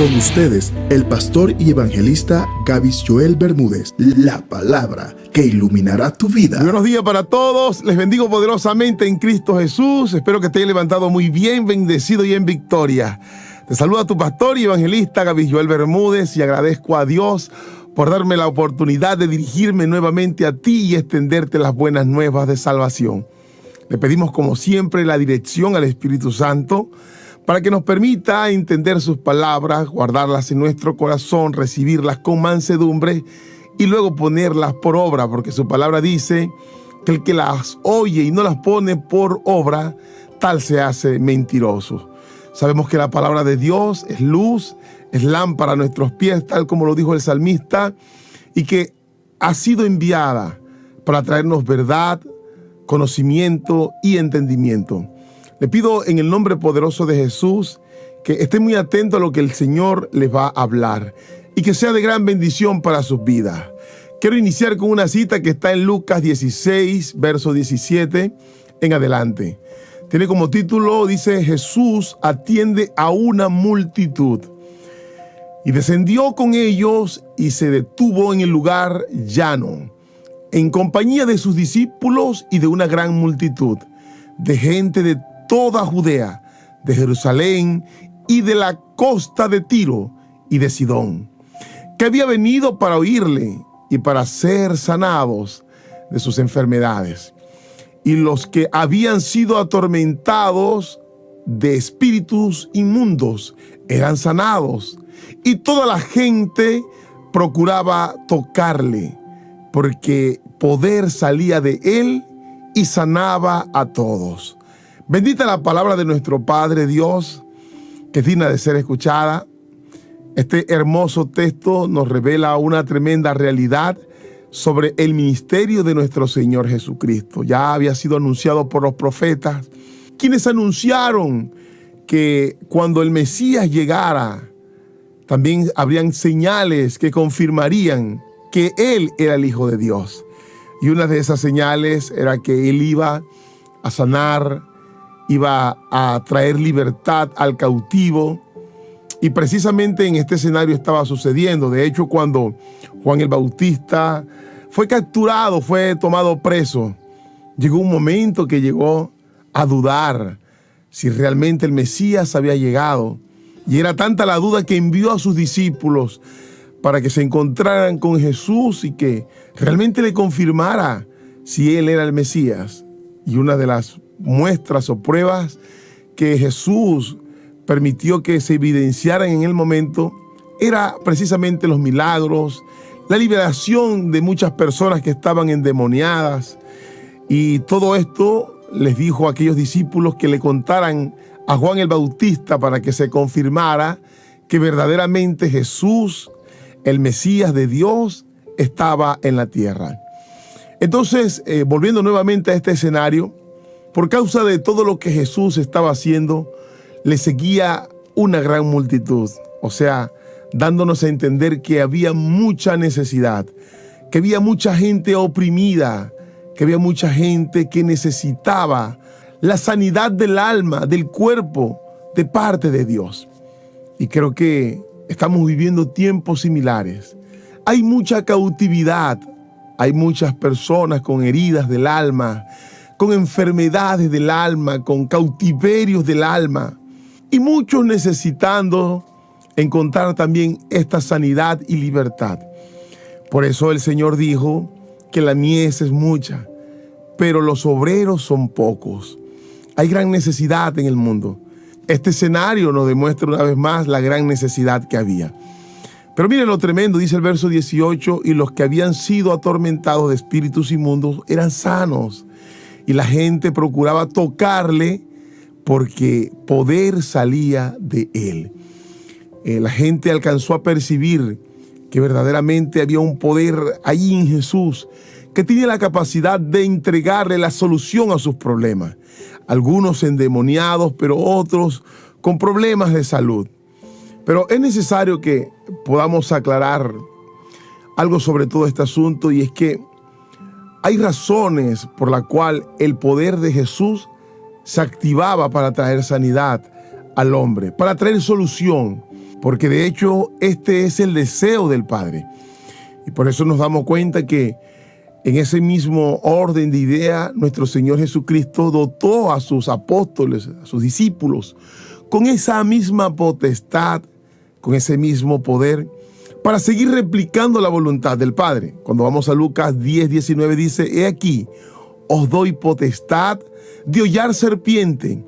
Con ustedes, el pastor y evangelista Gavis Joel Bermúdez. La palabra que iluminará tu vida. Buenos días para todos. Les bendigo poderosamente en Cristo Jesús. Espero que te hayas levantado muy bien, bendecido y en victoria. Te saluda tu pastor y evangelista Gavis Joel Bermúdez y agradezco a Dios por darme la oportunidad de dirigirme nuevamente a ti y extenderte las buenas nuevas de salvación. Le pedimos como siempre la dirección al Espíritu Santo para que nos permita entender sus palabras, guardarlas en nuestro corazón, recibirlas con mansedumbre y luego ponerlas por obra, porque su palabra dice que el que las oye y no las pone por obra, tal se hace mentiroso. Sabemos que la palabra de Dios es luz, es lámpara a nuestros pies, tal como lo dijo el salmista, y que ha sido enviada para traernos verdad, conocimiento y entendimiento. Le pido en el nombre poderoso de Jesús que esté muy atento a lo que el Señor les va a hablar y que sea de gran bendición para sus vidas. Quiero iniciar con una cita que está en Lucas 16, verso 17 en adelante. Tiene como título, dice: Jesús atiende a una multitud. Y descendió con ellos y se detuvo en el lugar llano, en compañía de sus discípulos y de una gran multitud, de gente de toda Judea, de Jerusalén y de la costa de Tiro y de Sidón, que había venido para oírle y para ser sanados de sus enfermedades. Y los que habían sido atormentados de espíritus inmundos eran sanados, y toda la gente procuraba tocarle, porque poder salía de él y sanaba a todos. Bendita la palabra de nuestro Padre Dios, que es digna de ser escuchada. Este hermoso texto nos revela una tremenda realidad sobre el ministerio de nuestro Señor Jesucristo. Ya había sido anunciado por los profetas, quienes anunciaron que cuando el Mesías llegara, también habrían señales que confirmarían que Él era el Hijo de Dios. Y una de esas señales era que Él iba a sanar, iba a traer libertad al cautivo. Y precisamente en este escenario estaba sucediendo. De hecho, cuando Juan el Bautista fue capturado, fue tomado preso, llegó un momento que llegó a dudar si realmente el Mesías había llegado. Y era tanta la duda que envió a sus discípulos para que se encontraran con Jesús y que realmente le confirmara si él era el Mesías. Y una de las muestras o pruebas que Jesús permitió que se evidenciaran en el momento era precisamente los milagros, la liberación de muchas personas que estaban endemoniadas. Y todo esto les dijo a aquellos discípulos que le contaran a Juan el Bautista para que se confirmara que verdaderamente Jesús, el Mesías de Dios, estaba en la tierra. Entonces, volviendo nuevamente a este escenario, por causa de todo lo que Jesús estaba haciendo, le seguía una gran multitud. O sea, dándonos a entender que había mucha necesidad, que había mucha gente oprimida, que había mucha gente que necesitaba la sanidad del alma, del cuerpo, de parte de Dios. Y creo que estamos viviendo tiempos similares. Hay mucha cautividad, hay muchas personas con heridas del alma, con enfermedades del alma, con cautiverios del alma, y muchos necesitando encontrar también esta sanidad y libertad. Por eso el Señor dijo que la mies es mucha, pero los obreros son pocos. Hay gran necesidad en el mundo. Este escenario nos demuestra una vez más la gran necesidad que había. Pero miren lo tremendo, dice el verso 18, y los que habían sido atormentados de espíritus inmundos eran sanos. Y la gente procuraba tocarle porque poder salía de él. La gente alcanzó a percibir que verdaderamente había un poder ahí en Jesús que tenía la capacidad de entregarle la solución a sus problemas. Algunos endemoniados, pero otros con problemas de salud. Pero es necesario que podamos aclarar algo sobre todo este asunto, y es que hay razones por las cuales el poder de Jesús se activaba para traer sanidad al hombre, para traer solución. porque de hecho este es el deseo del Padre. Y por eso nos damos cuenta que en ese mismo orden de idea, nuestro Señor Jesucristo dotó a sus apóstoles, a sus discípulos, con esa misma potestad, con ese mismo poder, para seguir replicando la voluntad del Padre. Cuando vamos a Lucas 10:19 dice: he aquí, os doy potestad de hollar serpiente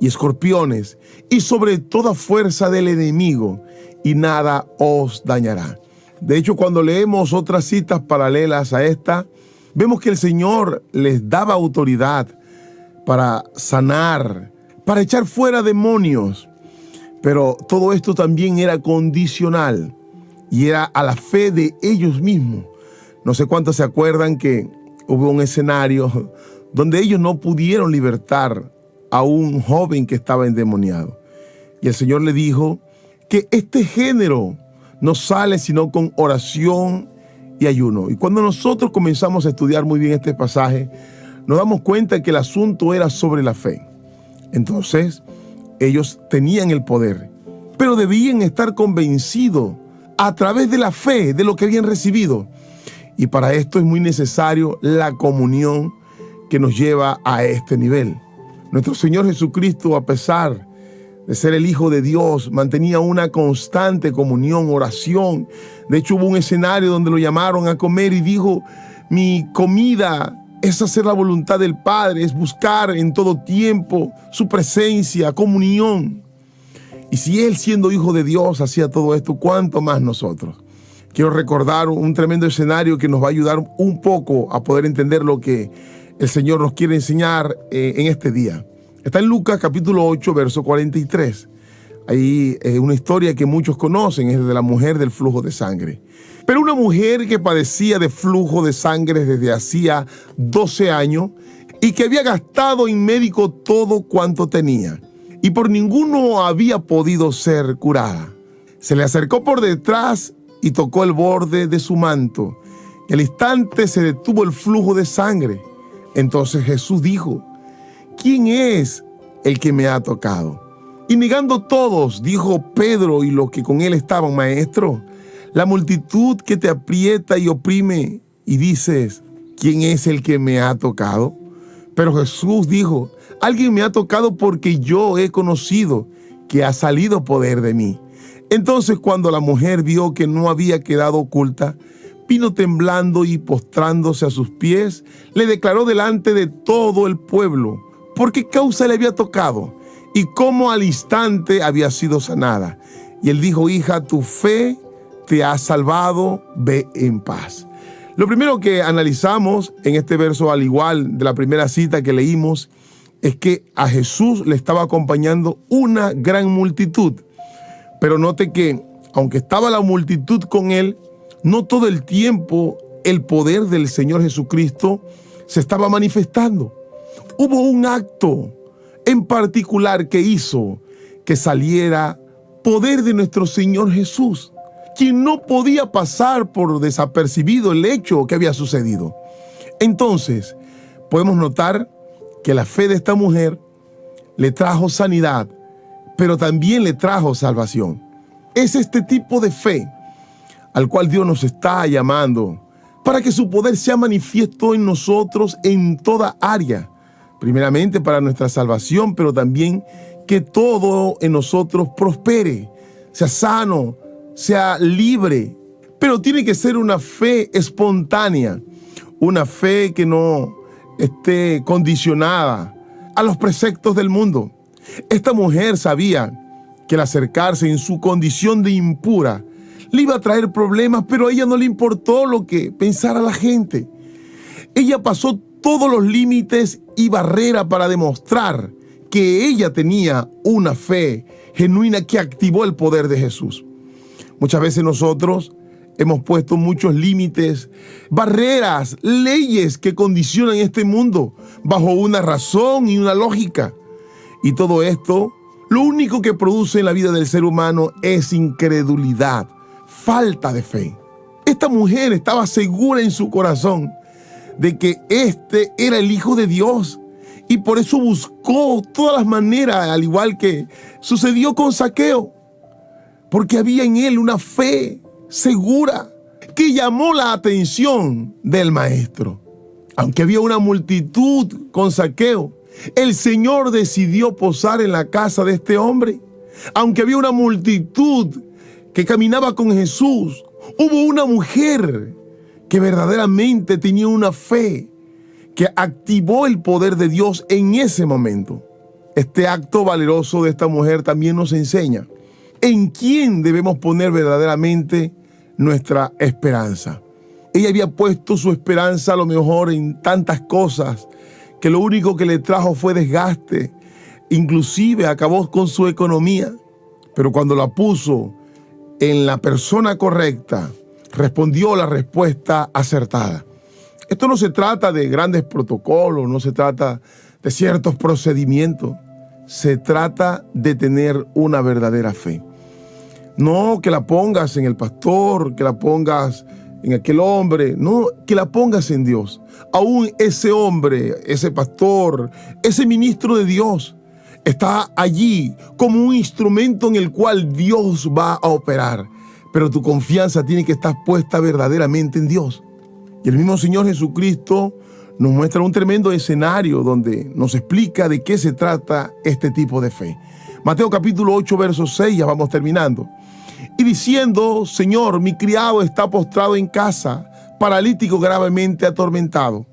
y escorpiones, y sobre toda fuerza del enemigo, y nada os dañará. De hecho, cuando leemos otras citas paralelas a esta, vemos que el Señor les daba autoridad para sanar, para echar fuera demonios. Pero todo esto también era condicional y era a la fe de ellos mismos. No sé cuántos se acuerdan que hubo un escenario donde ellos no pudieron libertar a un joven que estaba endemoniado. Y el Señor le dijo que este género no sale sino con oración y ayuno. Y cuando nosotros comenzamos a estudiar muy bien este pasaje, nos damos cuenta que el asunto era sobre la fe. Entonces, ellos tenían el poder, pero debían estar convencidos a través de la fe de lo que habían recibido. Y para esto es muy necesario la comunión que nos lleva a este nivel. Nuestro Señor Jesucristo, a pesar de ser el Hijo de Dios, mantenía una constante comunión, oración. De hecho, hubo un escenario donde lo llamaron a comer y dijo: mi comida es hacer la voluntad del Padre, es buscar en todo tiempo su presencia, comunión. Y si Él, siendo Hijo de Dios, hacía todo esto, ¿cuánto más nosotros? Quiero recordar un tremendo escenario que nos va a ayudar un poco a poder entender lo que el Señor nos quiere enseñar en este día. Está en Lucas capítulo 8, verso 43. Ahí una historia que muchos conocen, es de la mujer del flujo de sangre. Pero una mujer que padecía de flujo de sangre desde hacía 12 años y que había gastado en médico todo cuanto tenía, y por ninguno había podido ser curada. Se le acercó por detrás y tocó el borde de su manto, y al instante se detuvo el flujo de sangre. Entonces Jesús dijo: ¿quién es el que me ha tocado? Y negando todos, dijo Pedro y los que con él estaban: Maestro, la multitud que te aprieta y oprime, y dices: ¿quién es el que me ha tocado? Pero Jesús dijo: alguien me ha tocado, porque yo he conocido que ha salido poder de mí. Entonces, cuando la mujer vio que no había quedado oculta, vino temblando y postrándose a sus pies, le declaró delante de todo el pueblo por qué causa le había tocado y cómo al instante había sido sanada. Y él dijo: hija, tu fe te ha salvado, ve en paz. Lo primero que analizamos en este verso, al igual de la primera cita que leímos, es que a Jesús le estaba acompañando una gran multitud. Pero note que, aunque estaba la multitud con él, no todo el tiempo el poder del Señor Jesucristo se estaba manifestando. Hubo un acto en particular que hizo que saliera poder de nuestro Señor Jesús, quien no podía pasar por desapercibido el hecho que había sucedido. Entonces, podemos notar que la fe de esta mujer le trajo sanidad, pero también le trajo salvación. Es este tipo de fe al cual Dios nos está llamando para que su poder sea manifiesto en nosotros en toda área. Primeramente para nuestra salvación, pero también que todo en nosotros prospere, sea sano, sea libre. Pero tiene que ser una fe espontánea, una fe que no esté condicionada a los preceptos del mundo. Esta mujer sabía que al acercarse en su condición de impura le iba a traer problemas, pero a ella no le importó lo que pensara la gente. Ella pasó todos los límites y barreras para demostrar que ella tenía una fe genuina que activó el poder de Jesús. Muchas veces nosotros hemos puesto muchos límites, barreras, leyes que condicionan este mundo bajo una razón y una lógica. Y todo esto, lo único que produce en la vida del ser humano es incredulidad, falta de fe. Esta mujer estaba segura en su corazón de que este era el Hijo de Dios, y por eso buscó todas las maneras, al igual que sucedió con Zaqueo, porque había en él una fe segura que llamó la atención del maestro. Aunque había una multitud con Zaqueo, el Señor decidió posar en la casa de este hombre. Aunque había una multitud que caminaba con Jesús, hubo una mujer que verdaderamente tenía una fe que activó el poder de Dios en ese momento. Este acto valeroso de esta mujer también nos enseña en quién debemos poner verdaderamente nuestra esperanza. Ella había puesto su esperanza a lo mejor en tantas cosas que lo único que le trajo fue desgaste, inclusive acabó con su economía. Pero cuando la puso en la persona correcta, respondió la respuesta acertada. Esto no se trata de grandes protocolos, no se trata de ciertos procedimientos. Se trata de tener una verdadera fe. No que la pongas en el pastor, que la pongas en aquel hombre, no, que la pongas en Dios. Aún ese hombre, ese pastor, ese ministro de Dios está allí como un instrumento en el cual Dios va a operar. Pero tu confianza tiene que estar puesta verdaderamente en Dios. Y el mismo Señor Jesucristo nos muestra un tremendo escenario donde nos explica de qué se trata este tipo de fe. Mateo capítulo 8, verso 6, ya vamos terminando. Y diciendo: Señor, mi criado está postrado en casa, paralítico, gravemente atormentado.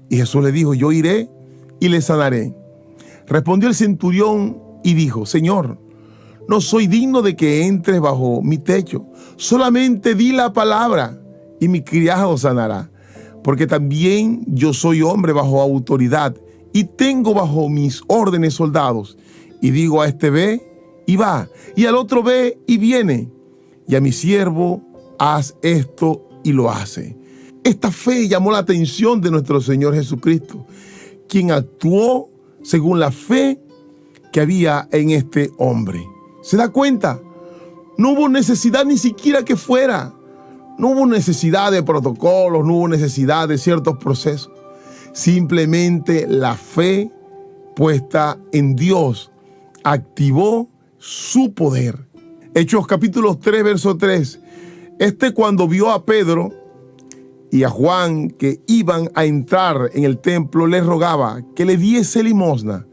Y Jesús le dijo: yo iré y le sanaré. Respondió el centurión y dijo: Señor, no soy digno de que entres bajo mi techo. Solamente di la palabra y mi criado sanará. Porque también yo soy hombre bajo autoridad y tengo bajo mis órdenes soldados. Y digo a este: ve y va, y al otro: ve y viene. Y a mi siervo: haz esto, y lo hace. Esta fe llamó la atención de nuestro Señor Jesucristo, quien actuó según la fe que había en este hombre. ¿Se da cuenta? No hubo necesidad ni siquiera que fuera. No hubo necesidad de protocolos, no hubo necesidad de ciertos procesos. Simplemente la fe puesta en Dios activó su poder. Hechos capítulo 3, verso 3. Cuando vio a Pedro y a Juan que iban a entrar en el templo, les rogaba que le diese limosna.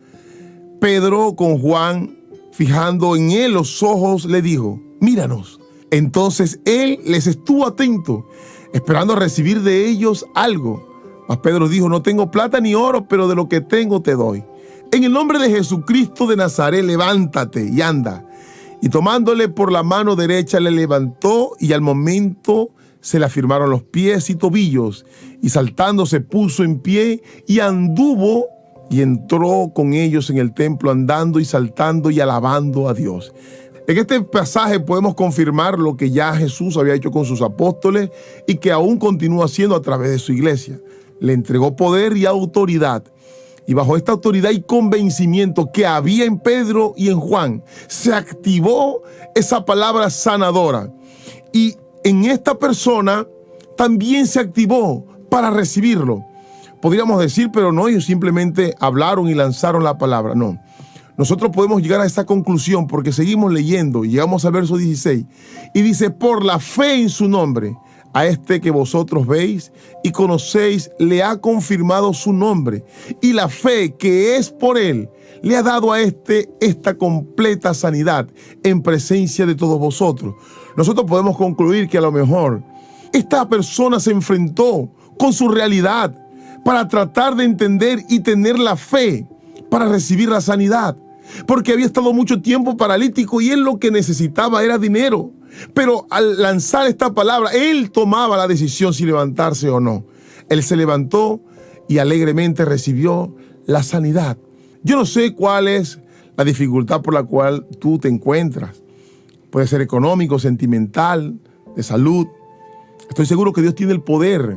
Pedro, con Juan, fijando en él los ojos, le dijo: míranos. Entonces él les estuvo atento, esperando recibir de ellos algo. Mas Pedro dijo: no tengo plata ni oro, pero de lo que tengo te doy. En el nombre de Jesucristo de Nazaret, levántate y anda. Y tomándole por la mano derecha le levantó, y al momento se le afirmaron los pies y tobillos, y saltando se puso en pie y anduvo y entró con ellos en el templo, andando y saltando y alabando a Dios. En este pasaje podemos confirmar lo que ya Jesús había hecho con sus apóstoles y que aún continúa haciendo a través de su iglesia. Le entregó poder y autoridad. Y bajo esta autoridad y convencimiento que había en Pedro y en Juan, se activó esa palabra sanadora. Y en esta persona también se activó para recibirlo. Podríamos decir: pero no, ellos simplemente hablaron y lanzaron la palabra. No. Nosotros podemos llegar a esta conclusión porque seguimos leyendo y llegamos al verso 16. Y dice: por la fe en su nombre, a este que vosotros veis y conocéis, le ha confirmado su nombre. Y la fe que es por él le ha dado a esta completa sanidad en presencia de todos vosotros. Nosotros podemos concluir que a lo mejor esta persona se enfrentó con su realidad para tratar de entender y tener la fe para recibir la sanidad, porque había estado mucho tiempo paralítico y él lo que necesitaba era dinero. Pero al lanzar esta palabra, él tomaba la decisión si levantarse o no. Él se levantó y alegremente recibió la sanidad. Yo no sé cuál es la dificultad por la cual tú te encuentras. Puede ser económico, sentimental, de salud. Estoy seguro que Dios tiene el poder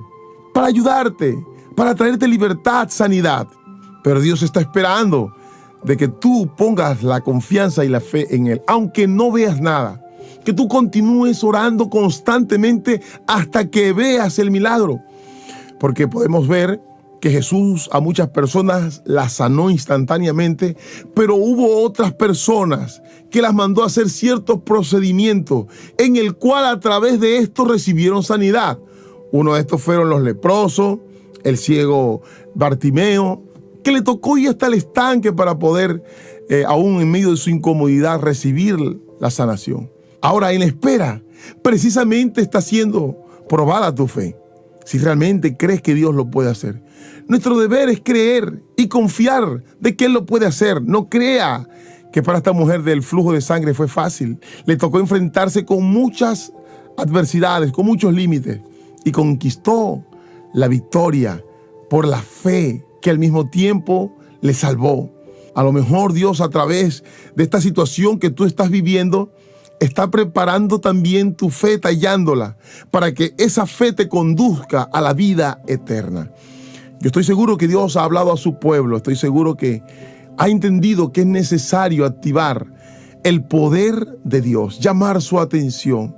para ayudarte, para traerte libertad, sanidad. Pero Dios está esperando de que tú pongas la confianza y la fe en Él, aunque no veas nada. Que tú continúes orando constantemente hasta que veas el milagro. Porque podemos ver que Jesús a muchas personas las sanó instantáneamente, pero hubo otras personas que las mandó a hacer ciertos procedimientos en el cual a través de esto recibieron sanidad. Uno de estos fueron los leprosos, el ciego Bartimeo, que le tocó ir hasta el estanque para poder, aún en medio de su incomodidad, recibir la sanación. Ahora, en la espera, precisamente está siendo probada tu fe. Si realmente crees que Dios lo puede hacer. Nuestro deber es creer y confiar de que Él lo puede hacer. No crea que para esta mujer del flujo de sangre fue fácil. Le tocó enfrentarse con muchas adversidades, con muchos límites, y conquistó la victoria por la fe que al mismo tiempo le salvó. A lo mejor Dios, a través de esta situación que tú estás viviendo, está preparando también tu fe, tallándola, para que esa fe te conduzca a la vida eterna. Yo estoy seguro que Dios ha hablado a su pueblo. Estoy seguro que ha entendido que es necesario activar el poder de Dios, llamar su atención,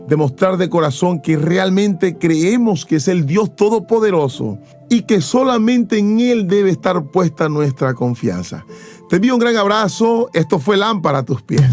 demostrar de corazón que realmente creemos que es el Dios Todopoderoso y que solamente en Él debe estar puesta nuestra confianza. Te envío un gran abrazo. Esto fue Lámpara a tus pies.